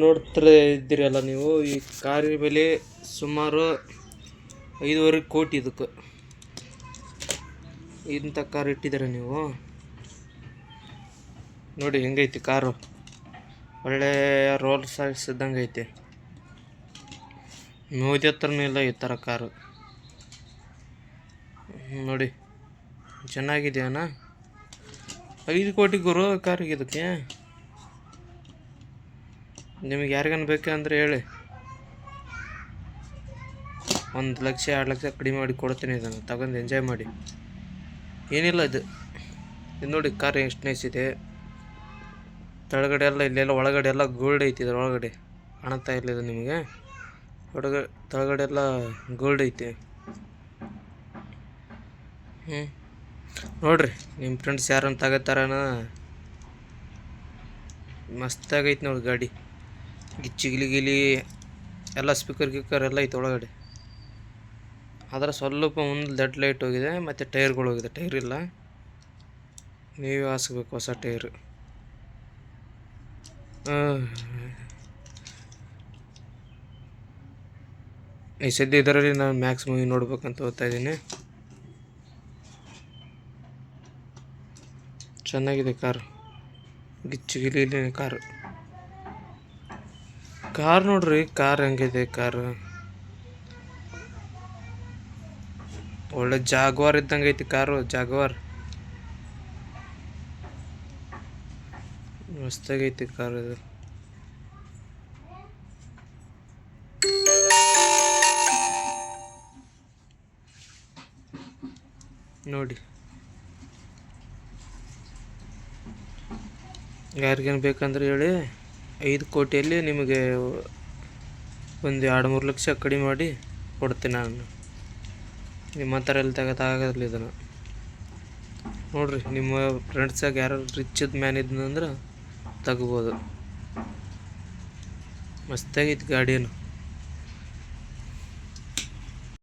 ನೋಡ್ತಾ ಇದ್ದೀರಲ್ಲ ನೀವು, ಈ ಕಾರಿನ ಬೆಲೆ ಸುಮಾರು 5.5 ಕೋಟಿ. ಇದಕ್ಕೆ ಇಂಥ ಕಾರ್ ಇಟ್ಟಿದ್ದೀರ ನೀವು ನೋಡಿ. ಹೆಂಗೈತಿ ಕಾರು, ಒಳ್ಳೆ ರೋಲ್ಸ್ ರಾಯ್ಸ್ ಇದ್ದಂಗೆ ಐತಿ. ಮೋದಿ ಹತ್ರನೂ ಇಲ್ಲ ಈ ಥರ ಕಾರು ನೋಡಿ. ಚೆನ್ನಾಗಿದೆಯಣ್ಣ. 5 ಕೋಟಿ ಗುರು ಕಾರಿಗೆ. ಇದಕ್ಕೆ ನಿಮಗೆ ಯಾರಿಗಾನ ಬೇಕಂದ್ರೆ ಹೇಳಿ, 1 ಲಕ್ಷ 2 ಲಕ್ಷ ಕಡಿಮೆ ಮಾಡಿ ಕೊಡ್ತೀನಿ. ಇದನ್ನು ತಗೊಂಡು ಎಂಜಾಯ್ ಮಾಡಿ. ಏನಿಲ್ಲ ಇದು ನೋಡಿ, ಕಾರ್ ಎಷ್ಟು ನೈಸ್ ಇದೆ. ಕೆಳಗಡೆ ಎಲ್ಲ, ಇಲ್ಲೆಲ್ಲ ಒಳಗಡೆ ಎಲ್ಲ ಗೋಲ್ಡ್ ಐತಿ. ಇದ್ರ ಒಳಗಡೆ ಕಾಣುತ್ತಾ ಇರಲಿಲ್ಲ ನಿಮಗೆ. ಕೆಳಗಡೆ ಎಲ್ಲ ಗೋಲ್ಡ್ ಐತಿ. ನೋಡ್ರಿ, ನಿಮ್ಮ ಫ್ರೆಂಡ್ಸ್ ಯಾರನ್ನ ತಗೋತಾರನ. ಮಸ್ತಾಗೈತಿ ನೋಡಿ ಗಾಡಿ. ಗಿಲಿ ಎಲ್ಲ ಸ್ಪೀಕರ್ ಗಿಕ್ಕರ್ ಎಲ್ಲ ಐತೆ ಒಳಗಡೆ. ಆದರೆ ಸ್ವಲ್ಪ ಮುಂದೆ ಡೆಡ್ ಲೈಟ್ ಹೋಗಿದೆ, ಮತ್ತು ಟೈರ್ಗಳು ಹೋಗಿದೆ. ಟೈರ್ ಇಲ್ಲ, ನೀವೇ ಹಾಸ್ಬೇಕು ಹೊಸ ಟೈರ್. ಈ ಸದ್ಯ ಇದರಲ್ಲಿ ನಾನು ಮ್ಯಾಕ್ಸ್ ಮೂವಿ ನೋಡ್ಬೇಕಂತ ಓದ್ತಾ ಇದ್ದೀನಿ. ಚೆನ್ನಾಗಿದೆ ಕಾರು, ಗಿಲಿ ಕಾರ್ ನೋಡ್ರಿ. ಕಾರ್ ಹೆಂಗಿದೆ ಕಾರು, ಒಳ್ಳೆ ಜಾಗ್ವಾರ್ ಇದ್ದಂಗೆ ಐತಿ ಕಾರು. ಜಾಗ್ವಾರ್ ಮಸ್ತಾಗೈತಿ ಕಾರ್ ಇದು. ನೋಡಿ, ಯಾರಿಗೇನು ಬೇಕಂದ್ರೆ ಹೇಳಿ. 5 ಕೋಟಿಯಲ್ಲಿ ನಿಮಗೆ ಒಂದು 2-3 ಲಕ್ಷ ಕಡಿಮೆ ಮಾಡಿ ಕೊಡ್ತೀನಿ ನಾನು. ನಿಮ್ಮ ಹತ್ರ ಎಲ್ಲಿ ತಗೋತಾಗಲ್ಲ ಇದನ್ನು. ನೋಡಿರಿ, ನಿಮ್ಮ ಫ್ರೆಂಡ್ಸಾಗ ಯಾರು ರಿಚ್ ಮ್ಯಾನ್ ಇದ್ನಂದ್ರೆ ತಗೋಬೋದು. ಮಸ್ತಾಗೈತಿ ಗಾಡಿಯನ್ನು.